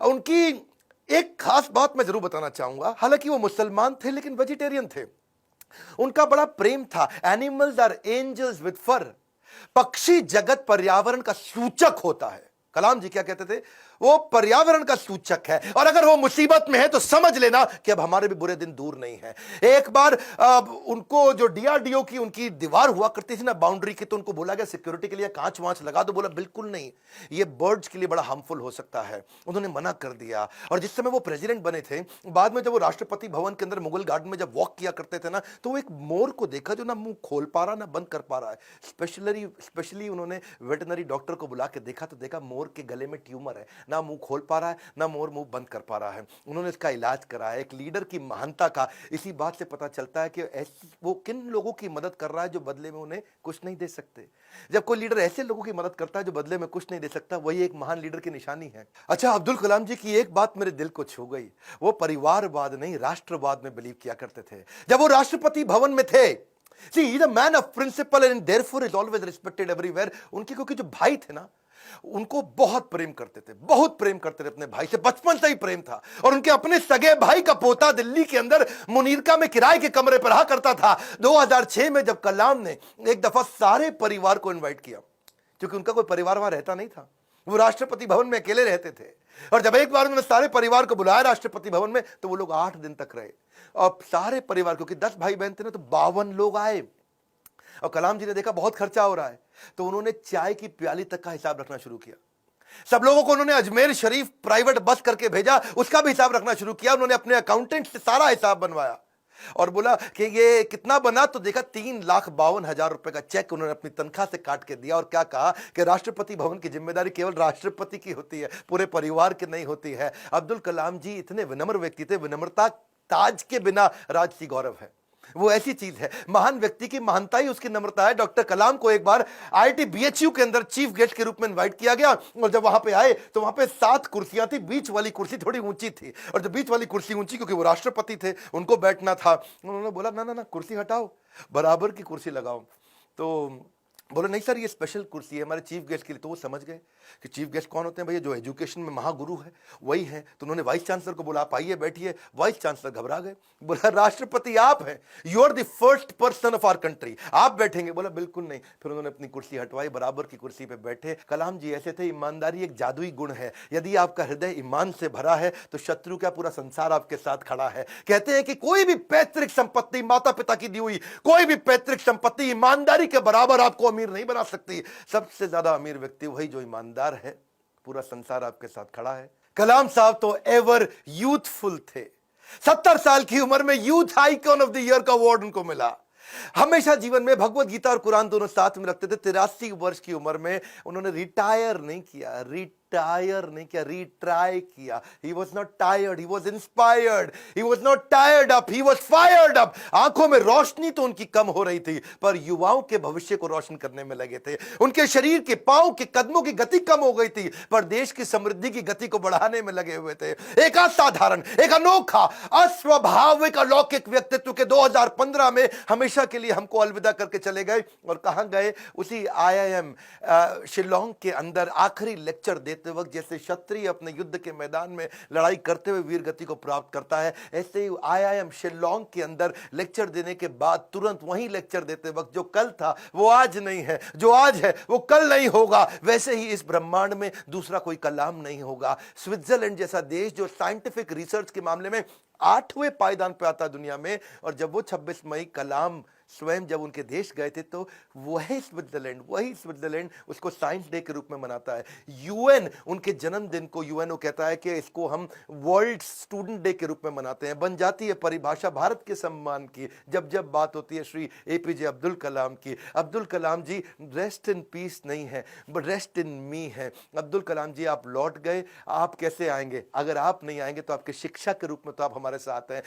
उनकी एक खास बात मैं जरूर बताना चाहूंगा। हालांकि वो मुसलमान थे लेकिन वेजिटेरियन थे। उनका बड़ा प्रेम था। एनिमल्स आर एंजल्स विद फर। पक्षी जगत पर्यावरण का सूचक होता है। कलाम जी क्या कहते थे? वो पर्यावरण का सूचक है, और अगर वो मुसीबत में है तो समझ लेना कि अब हमारे भी बुरे दिन दूर नहीं है। एक बार उनको जो डीआरडीओ की उनकी दीवार हुआ करती थी ना बाउंड्री की, तो उनको बोला गया सिक्योरिटी के लिए कांच वांच लगा दो। बोला बिल्कुल नहीं, ये बर्ड्स के लिए बड़ा हार्मफुल हो सकता है। उन्होंने मना कर दिया। और जिस समय वो प्रेसिडेंट बने थे, बाद में जब वो राष्ट्रपति भवन के अंदर मुगल गार्डन में जब वॉक किया करते थे ना, तो वो एक मोर को देखा जो ना मुंह खोल पा रहा ना बंद कर पा रहा है। स्पेशली उन्होंने वेटनरी डॉक्टर को बुला के देखा, तो देखा मोर के गले में ट्यूमर है, ना मुंह खोल पा रहा है ना मोर मुंह बंद कर पा रहा है। उन्होंने इसका इलाज कराया। एक लीडर की महानता का इसी बात से पता चलता है कि वो किन लोगों की मदद कर रहा है जो बदले में उन्हें कुछ नहीं दे सकते। जब कोई लीडर ऐसे लोगों की मदद करता है जो बदले में कुछ नहीं दे सकता, वही एक महान लीडर की निशानी है। अच्छा, अब्दुल कलाम जी की एक बात मेरे दिल को छू गई। वो परिवारवाद नहीं राष्ट्रवाद में बिलीव किया करते थे। जब वो राष्ट्रपति भवन में थे, See, he's a man of principle and therefore is always respected everywhere. उनके क्योंकि जो भाई थे ना, उनको बहुत प्रेम करते थे, बहुत प्रेम करते थे अपने भाई से। बचपन से ही प्रेम था। और उनके अपने सगे भाई का पोता दिल्ली के अंदर मुनीरका में किराए के कमरे पर रहा करता था। 2006 में जब कलाम ने एक दफा सारे परिवार को इनवाइट किया, क्योंकि उनका कोई परिवार वहां रहता नहीं था, वो राष्ट्रपति भवन में अकेले रहते थे। और जब एक बार उन्होंने सारे परिवार को बुलाया राष्ट्रपति भवन में, तो वो लोग 8 दिन तक रहे। और सारे परिवार, क्योंकि 10 भाई बहन थे ना, तो 52 लोग आए। और कलाम जी ने देखा बहुत खर्चा हो रहा है, तो उन्होंने चाय की प्याली तक का हिसाब रखना शुरू किया। सब लोगों को उन्होंने अजमेर शरीफ प्राइवेट बस करके भेजा, उसका भी हिसाब रखना शुरू किया। उन्होंने अपने अकाउंटेंट से सारा हिसाब बनवाया और बोला कि ये कितना बना, तो देखा 3,52,000 रुपए का चेक उन्होंने अपनी तनख्वाह से काट के दिया। और क्या कहा कि राष्ट्रपति भवन की जिम्मेदारी केवल राष्ट्रपति की होती है, पूरे परिवार की नहीं होती है। अब्दुल कलाम जी इतने विनम्र व्यक्ति थे। विनम्रता ताज के बिना राजसी गौरव है। वो ऐसी चीज है, महान व्यक्ति की महानता ही उसकी नम्रता है। डॉक्टर कलाम को एक बार आईआईटी बीएचयू के अंदर चीफ गेस्ट के रूप में इनवाइट किया गया। और जब वहां पे आए तो वहां पे 7 कुर्सियां थी। बीच वाली कुर्सी थोड़ी ऊंची थी, और जब बीच वाली कुर्सी ऊंची, क्योंकि वो राष्ट्रपति थे, उनको बैठना था। उन्होंने बोला ना ना ना, कुर्सी हटाओ, बराबर की कुर्सी लगाओ। तो बोले नहीं सर, ये स्पेशल कुर्सी है हमारे चीफ गेस्ट के लिए। तो वो समझ गए कि चीफ गेस्ट कौन होते हैं भैया, जो एजुकेशन में महागुरु है वही है। तो उन्होंने वाइस चांसलर को बोला आप आइए बैठिए। वाइस चांसलर घबरा गए। बोला राष्ट्रपति आप हैं, you are the first person of our country, आप बैठेंगे? बोला बिल्कुल नहीं। फिर उन्होंने अपनी कुर्सी हटवाई, बराबर की कुर्सी पे बैठे। कलाम जी ऐसे थे, ईमानदारी एक जादुई गुण है। यदि आपका हृदय ईमान से भरा है तो शत्रु क्या पूरा संसार आपके साथ खड़ा है। कहते हैं कि कोई भी पैतृक संपत्ति, माता पिता की दी हुई कोई भी पैतृक संपत्ति ईमानदारी के बराबर आपको अमीर नहीं बना सकती। सबसे ज्यादा अमीर व्यक्ति वही जो ईमानदार है। पूरा संसार आपके साथ खड़ा है। कलाम साहब तो एवर यूथफुल थे। 70 साल की उम्र में youth icon of the year का अवार्ड उनको मिला। हमेशा जीवन में भगवत गीता और कुरान दोनों साथ में रखते थे। 83 वर्ष की उम्र में उन्होंने रिटायर नहीं किया, रिट्राई किया। He was not tired, he was inspired, he was not tired up, he was fired up। आंखों में रोशनी तो उनकी कम हो रही थी, पर युवाओं के भविष्य को रोशन करने में लगे थे। उनके शरीर के पांव के कदमों की गति कम हो गई थी, पर देश की समृद्धि की गति को बढ़ाने में लगे हुए थे। एक असाधारण, एक अनोखा, अस्वाभाविक, अलौकिक व्यक्तित्व के 2015 में हमेशा के लिए हमको अलविदा करके चले गए। और कहां गए? उसी आईआईएम शिलोंग के अंदर आखिरी लेक्चर देते वक्त जैसे क्षत्रिय अपने युद्ध के मैदान में लड़ाई करते हुए वीर गति को प्राप्त करता है, ऐसे ही आईआईएम शिलोंग के अंदर लेक्चर देने के बाद तुरंत वहीं लेक्चर देते वक्त जो कल था वो आज नहीं है, जो आज है वो कल नहीं होगा, वैसे ही इस ब्रह्मांड में दूसरा कोई कलाम नहीं होगा। स्विट्जरलैंड जैसा देश जो साइंटिफिक रिसर्च के मामले में 8वें पायदान पे आता दुनिया में, और जब वो 26 मई कलाम स्वयं जब उनके देश गए थे, तो वही स्विट्जरलैंड उसको साइंस डे के रूप में मनाता है। यूएन उनके जन्मदिन को यूएनओ कहता है कि इसको हम वर्ल्ड स्टूडेंट डे के रूप में मनाते हैं। बन जाती है परिभाषा भारत के सम्मान की जब जब बात होती है श्री एपीजे अब्दुल कलाम की। अब्दुल कलाम जी रेस्ट इन पीस नहीं है, बट रेस्ट इन मी है। अब्दुल कलाम जी आप लौट गए, आप कैसे आएंगे? अगर आप नहीं आएंगे तो आपके शिक्षा के रूप में तो आप हमारे साथ हैं।